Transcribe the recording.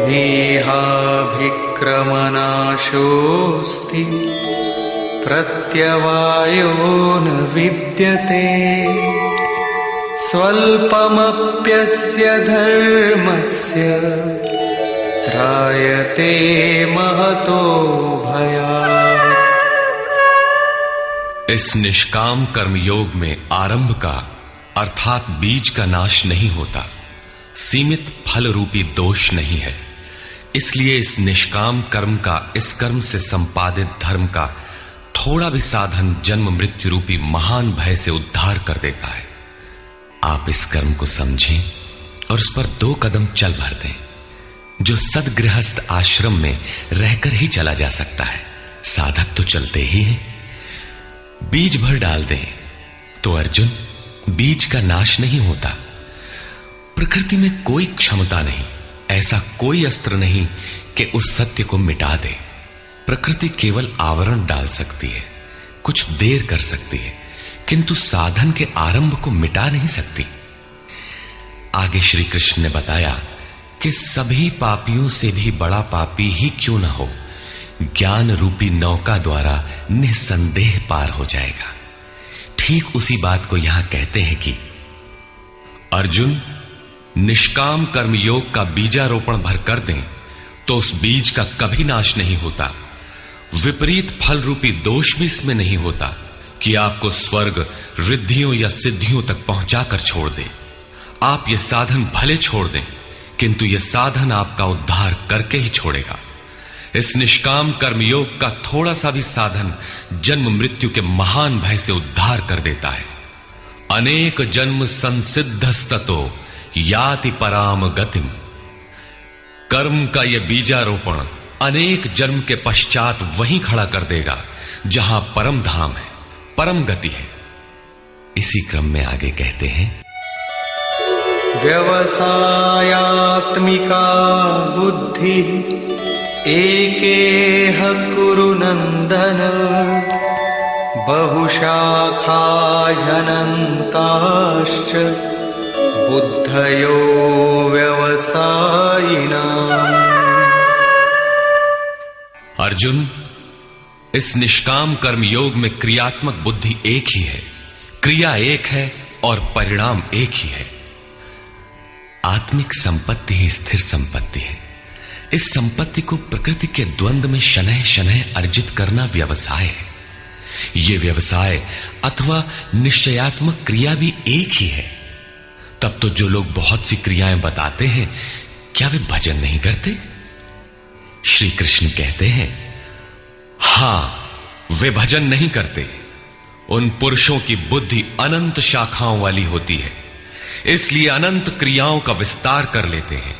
देहाभिक्रमनाशोऽस्ति प्रत्यवायो न विद्यते स्वल्पमप्यस्य धर्मस्य त्रायते महतो भयात्। इस निष्काम कर्मयोग में आरंभ का अर्थात बीज का नाश नहीं होता, सीमित फल रूपी दोष नहीं है। इसलिए इस निष्काम कर्म का, इस कर्म से संपादित धर्म का थोड़ा भी साधन जन्म मृत्यु रूपी महान भय से उद्धार कर देता है। आप इस कर्म को समझें और उस पर 2 कदम चल भर दें, जो सदगृहस्थ आश्रम में रहकर ही चला जा सकता है। साधक तो चलते ही हैं। बीज भर डाल दें तो अर्जुन बीज का नाश नहीं होता। प्रकृति में कोई क्षमता नहीं, ऐसा कोई अस्त्र नहीं कि उस सत्य को मिटा दे। प्रकृति केवल आवरण डाल सकती है, कुछ देर कर सकती है, किंतु साधन के आरंभ को मिटा नहीं सकती। आगे श्री कृष्ण ने बताया कि सभी पापियों से भी बड़ा पापी ही क्यों न हो, ज्ञान रूपी नौका द्वारा निसंदेह पार हो जाएगा। ठीक उसी बात को यहां कहते हैं कि अर्जुन, निष्काम कर्म योग का बीजारोपण भर कर दें तो उस बीज का कभी नाश नहीं होता। विपरीत फल रूपी दोष भी इसमें नहीं होता कि आपको स्वर्ग, रिद्धियों या सिद्धियों तक पहुंचाकर छोड़ दे। आप ये साधन भले छोड़ दें, किंतु यह साधन आपका उद्धार करके ही छोड़ेगा। इस निष्काम कर्मयोग का थोड़ा सा भी साधन जन्म मृत्यु के महान भय से उद्धार कर देता है। अनेक जन्म संसिद्धस्ततो याति पराम गतिम। कर्म का यह बीजारोपण अनेक जन्म के पश्चात वहीं खड़ा कर देगा जहां परम धाम है, परम गति है। इसी क्रम में आगे कहते हैं, व्यवसायात्मिका बुद्धि एकेह कुरु नंदन बहुशाखा ह्यनन्ताश्च बुद्धयो व्यवसायिनाम्। अर्जुन, इस निष्काम कर्म योग में क्रियात्मक बुद्धि एक ही है, क्रिया एक है और परिणाम एक ही है। आत्मिक संपत्ति ही स्थिर संपत्ति है। इस संपत्ति को प्रकृति के द्वंद्व में शनैः शनैः अर्जित करना व्यवसाय है। यह व्यवसाय अथवा निश्चयात्मक क्रिया भी एक ही है। तब तो जो लोग बहुत सी क्रियाएं बताते हैं, क्या वे भजन नहीं करते? श्री कृष्ण कहते हैं, हां, वे भजन नहीं करते। उन पुरुषों की बुद्धि अनंत शाखाओं वाली होती है, इसलिए अनंत क्रियाओं का विस्तार कर लेते हैं।